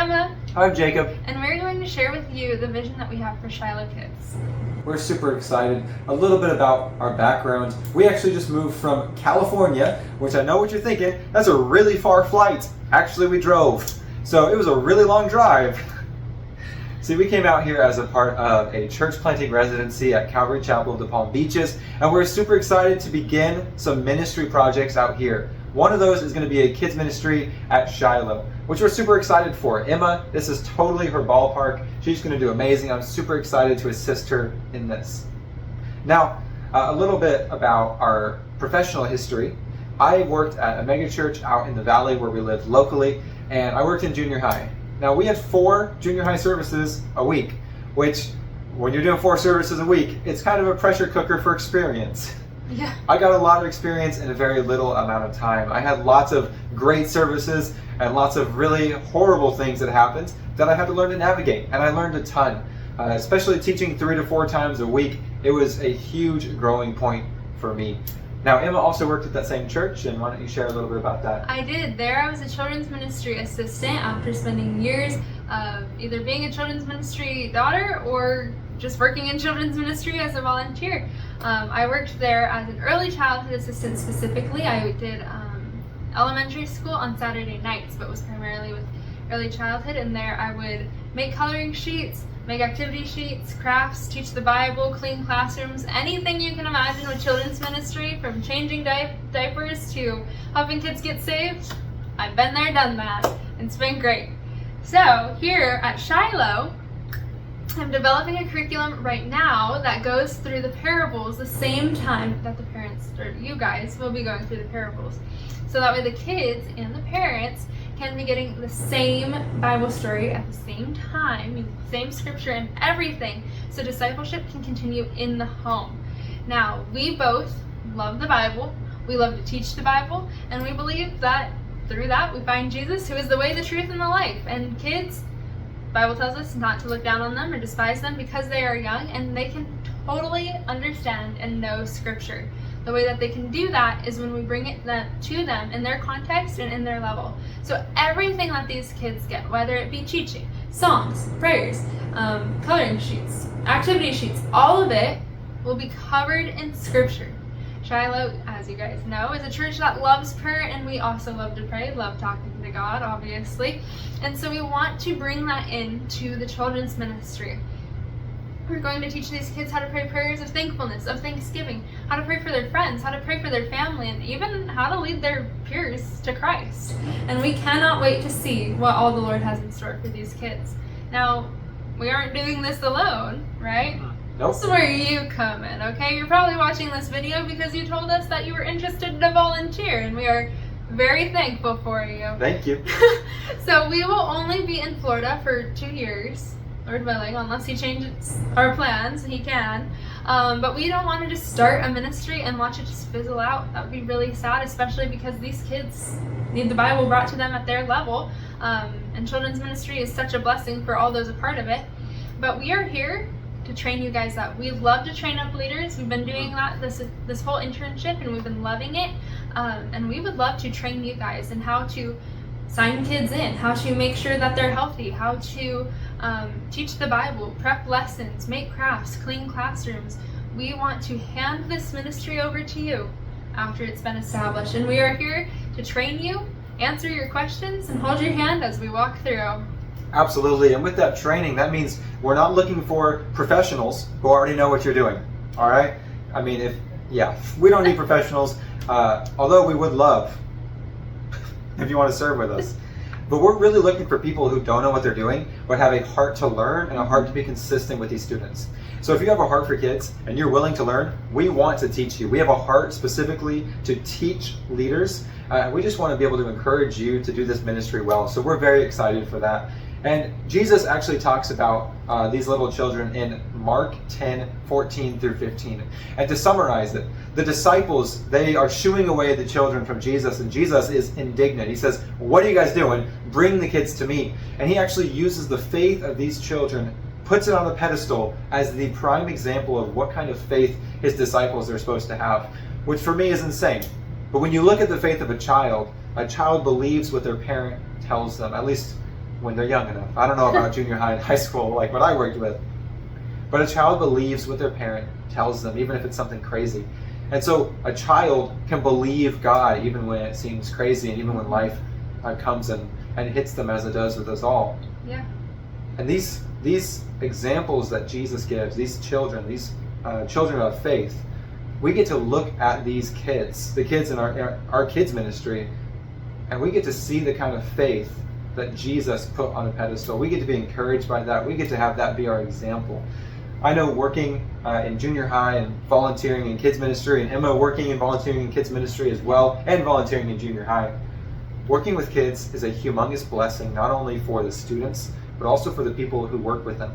Emma. I'm Jacob. And we're going to share with you the vision that we have for Shiloh Kids. We're super excited. A little bit about our background. We actually just moved from California, which I know what you're thinking, that's a really far flight. Actually, we drove. So it was a really long drive. See, we came out here as a part of a church planting residency at Calvary Chapel of the Palm Beaches, and we're super excited to begin some ministry projects out here. One of those is going to be a kids ministry at Shiloh, which we're super excited for. Emma, this is totally her ballpark. She's going to do amazing. I'm super excited to assist her in this. Now, a little bit about our professional history. I worked at a mega church out in the valley where we live locally, and I worked in junior high. Now, we had 4 junior high services a week, which when you're doing 4 services a week, it's kind of a pressure cooker for experience. Yeah. I got a lot of experience in a very little amount of time. I had lots of great services and lots of really horrible things that happened that I had to learn to navigate, and I learned a ton. Especially teaching 3 to 4 times a week, it was a huge growing point for me. Now, Emma also worked at that same church, and why don't you share a little bit about that? I did. There I was a children's ministry assistant after spending years of either being a children's ministry daughter or just working in children's ministry as a volunteer. I worked there as an early childhood assistant specifically. I did elementary school on Saturday nights, but was primarily with early childhood, and there I would make coloring sheets, make activity sheets, crafts, teach the Bible, clean classrooms, anything you can imagine with children's ministry, from changing diapers to helping kids get saved. I've been there, done that, and it's been great. So here at Shiloh, I'm developing a curriculum right now that goes through the parables the same time that the parents, or you guys, will be going through the parables. So that way the kids and the parents can be getting the same Bible story at the same time, using the same scripture and everything, so discipleship can continue in the home. Now, we both love the Bible, we love to teach the Bible, and we believe that through that we find Jesus, who is the way, the truth, and the life. And kids, the Bible tells us not to look down on them or despise them because they are young and they can totally understand and know scripture. The way that they can do that is when we bring it to them in their context and in their level. So everything that these kids get, whether it be teaching, songs, prayers, coloring sheets, activity sheets, all of it will be covered in scripture. Shiloh, as you guys know, is a church that loves prayer, and we also love to pray, love talking to God, obviously. And so we want to bring that into the children's ministry. We're going to teach these kids how to pray prayers of thankfulness, of thanksgiving, how to pray for their friends, how to pray for their family, and even how to lead their peers to Christ. And we cannot wait to see what all the Lord has in store for these kids. Now, we aren't doing this alone, right? Nope. This is where you come in, okay? You're probably watching this video because you told us that you were interested to volunteer, and we are very thankful for you. Thank you. So we will only be in Florida for 2 years, Lord willing, unless he changes our plans. He can. But we don't want to just start a ministry and watch it just fizzle out. That would be really sad, especially because these kids need the Bible brought to them at their level. And children's ministry is such a blessing for all those a part of it. But we are here to train you guys up. We love to train up leaders. We've been doing that this whole internship, and we've been loving it. And we would love to train you guys in how to sign kids in, how to make sure that they're healthy, how to teach the Bible, prep lessons, make crafts, clean classrooms. We want to hand this ministry over to you after it's been established. And we are here to train you, answer your questions, and hold your hand as we walk through. Absolutely, and with that training, that means we're not looking for professionals who already know what you're doing, all right? I mean, we don't need professionals, although we would love if you want to serve with us. But we're really looking for people who don't know what they're doing, but have a heart to learn and a heart to be consistent with these students. So if you have a heart for kids and you're willing to learn, we want to teach you. We have a heart specifically to teach leaders. We just want to be able to encourage you to do this ministry well. So we're very excited for that. And Jesus actually talks about these little children in Mark 10:14 through 15. And to summarize it, the disciples, they are shooing away the children from Jesus, and Jesus is indignant. He says, "What are you guys doing? Bring the kids to me." And he actually uses the faith of these children, puts it on the pedestal as the prime example of what kind of faith his disciples are supposed to have, which for me is insane. But when you look at the faith of a child believes what their parent tells them. At least when they're young enough. I don't know about junior high and high school, like what I worked with. But a child believes what their parent tells them, even if it's something crazy. And so a child can believe God even when it seems crazy and even when life comes and hits them as it does with us all. Yeah. And these examples that Jesus gives, these children of faith, we get to look at these kids, the kids in our kids ministry, and we get to see the kind of faith that Jesus put on a pedestal. We get to be encouraged by that. We get to have that be our example. I know working in junior high and volunteering in kids ministry, and Emma working and volunteering in kids ministry as well, and volunteering in junior high. Working with kids is a humongous blessing, not only for the students, but also for the people who work with them.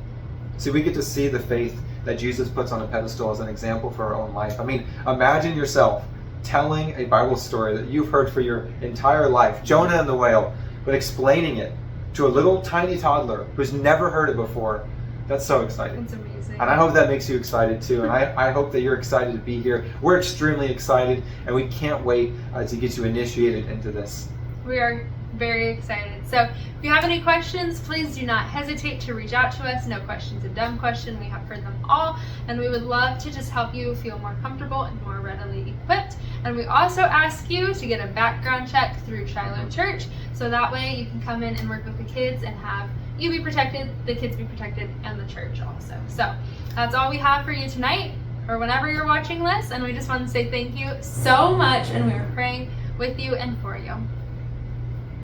See, we get to see the faith that Jesus puts on a pedestal as an example for our own life. I mean, imagine yourself telling a Bible story that you've heard for your entire life, Jonah and the whale, but explaining it to a little tiny toddler who's never heard it before. That's so exciting. It's amazing. And I hope that makes you excited too. And I hope that you're excited to be here. We're extremely excited, and we can't wait to get you initiated into this. We are very excited. So if you have any questions, please do not hesitate to reach out to us. No question's a dumb question. We have heard them all, and we would love to just help you feel more comfortable and more readily equipped. And we also ask you to get a background check through Shiloh Church, so that way you can come in and work with the kids and have you be protected, the kids be protected, and the church also. So that's all we have for you tonight, or whenever you're watching this, and we just want to say thank you so much, and we are praying with you and for you.